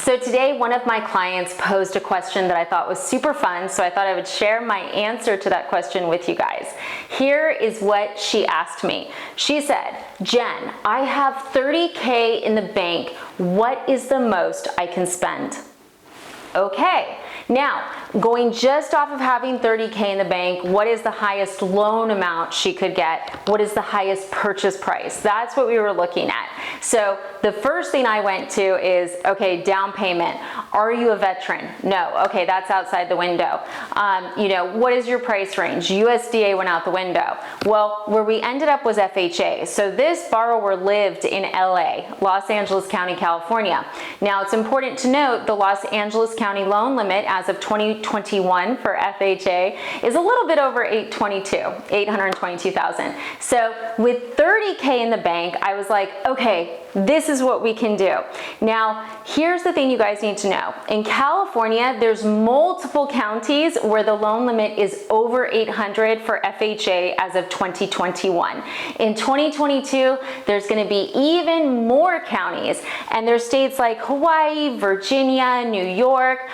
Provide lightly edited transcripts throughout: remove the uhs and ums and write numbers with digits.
So today, one of my clients posed a question that I thought was super fun, so I thought I would share my answer to that question with you guys. Here is what she asked me. She said, Jen, I have $30K in the bank. What is the most I can spend? Okay, now going just off of having $30K in the bank, what is the highest loan amount she could get? What is the highest purchase price? That's what we were looking at. So the first thing I went to is, okay, down payment. Are you a veteran? No. Okay, that's outside the window. What is your price range? USDA went out the window. Well, where we ended up was FHA. So this borrower lived in LA, Los Angeles County, California. Now it's important to note the Los Angeles County loan limit as of 2021 for FHA is a little bit over $822,000. So with $30K in the bank, I was like, okay, this is what we can do. Now, here's the thing you guys need to know. In California, there's multiple counties where the loan limit is over $800 for FHA as of 2021. In 2022, there's going to be even more counties, and there's states like Hawaii, Virginia, New York,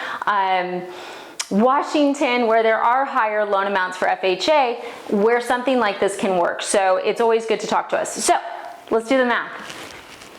Washington, where there are higher loan amounts for FHA, where something like this can work. So it's always good to talk to us. So let's do the math.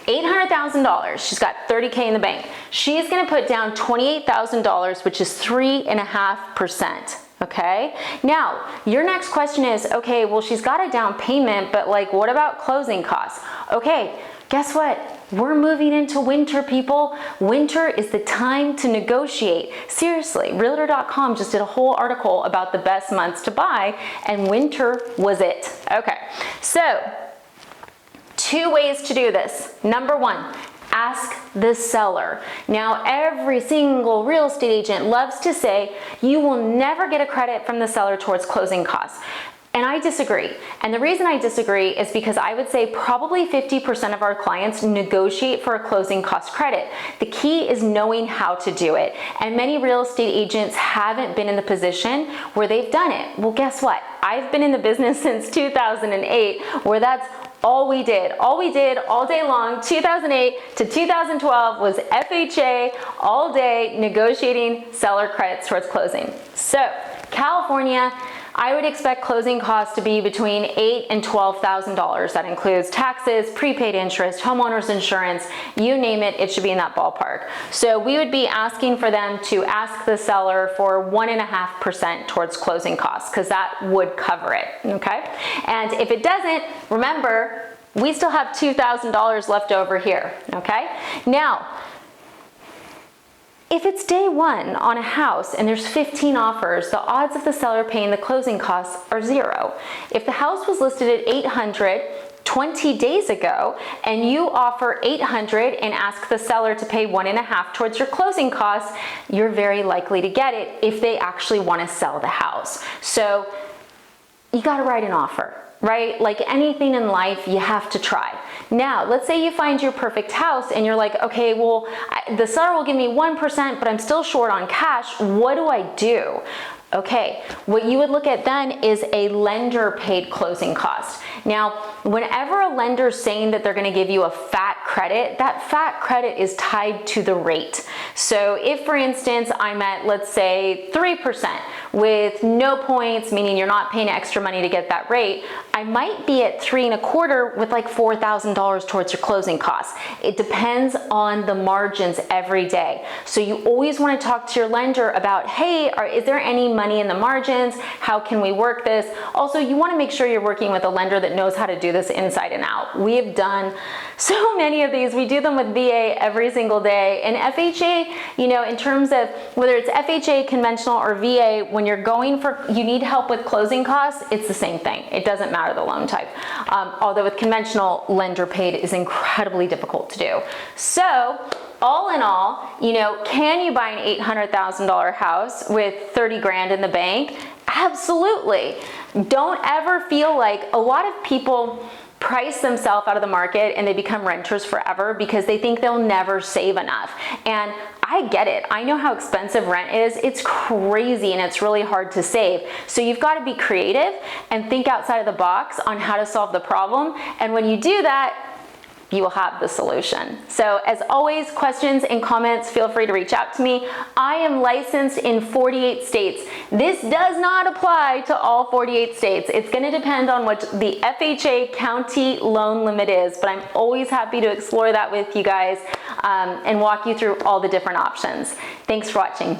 $800,000, she's got $30K in the bank. She's gonna put down $28,000, which is 3.5%. Okay, now your next question is, okay, well, she's got a down payment, but like, what about closing costs? Okay, guess what? We're moving into winter, people. Winter is the time to negotiate. Seriously, Realtor.com just did a whole article about the best months to buy, and winter was it. Okay, so two ways to do this. Number one, ask the seller. Now, every single real estate agent loves to say, you will never get a credit from the seller towards closing costs. And I disagree. And the reason I disagree is because I would say probably 50% of our clients negotiate for a closing cost credit. The key is knowing how to do it. And many real estate agents haven't been in the position where they've done it. Well, guess what? I've been in the business since 2008, where that's all we did all day long, 2008 to 2012 was FHA all day negotiating seller credits towards closing. So California, I would expect closing costs to be between $8,000 and $12,000. That includes taxes, prepaid interest, homeowners insurance, you name it, it should be in that ballpark. So we would be asking for them to ask the seller for 1.5% towards closing costs, because that would cover it, okay? And if it doesn't, remember, we still have $2,000 left over here, okay? Now, if it's day one on a house and there's 15 offers, the odds of the seller paying the closing costs are 0. If the house was listed at $800 20 days ago and you offer $800 and ask the seller to pay 1.5 towards your closing costs, you're very likely to get it if they actually want to sell the house. So you got to write an offer, right? Like anything in life, you have to try. Now, let's say you find your perfect house and you're like, okay, well, the seller will give me 1%, but I'm still short on cash. What do I do? Okay, what you would look at then is a lender paid closing cost. Now, whenever a lender is saying that they're going to give you a fat credit, that fat credit is tied to the rate. So if, for instance, I'm at, let's say, 3% with no points, meaning you're not paying extra money to get that rate, I might be at 3.25 with like $4,000 towards your closing costs. It depends on the margins every day. So you always want to talk to your lender about, hey, is there any money in the margins? How can we work this? Also, you want to make sure you're working with a lender that knows how to do this inside and out. We have done so many of these. We do them with VA every single day. And FHA, in terms of whether it's FHA, conventional, or VA, when you're going for, you need help with closing costs, it's the same thing. It doesn't matter the loan type. Although with conventional, lender paid is incredibly difficult to do. So all in all, can you buy an $800,000 house with 30 grand in the bank? Absolutely. Don't ever feel like, a lot of people price themselves out of the market and they become renters forever because they think they'll never save enough. And I get it. I know how expensive rent is. It's crazy and it's really hard to save. So you've got to be creative and think outside of the box on how to solve the problem. And when you do that, you will have the solution. So as always, questions and comments, feel free to reach out to me. I am licensed in 48 states. This does not apply to all 48 states. It's going to depend on what the FHA county loan limit is, but I'm always happy to explore that with you guys and walk you through all the different options. Thanks for watching.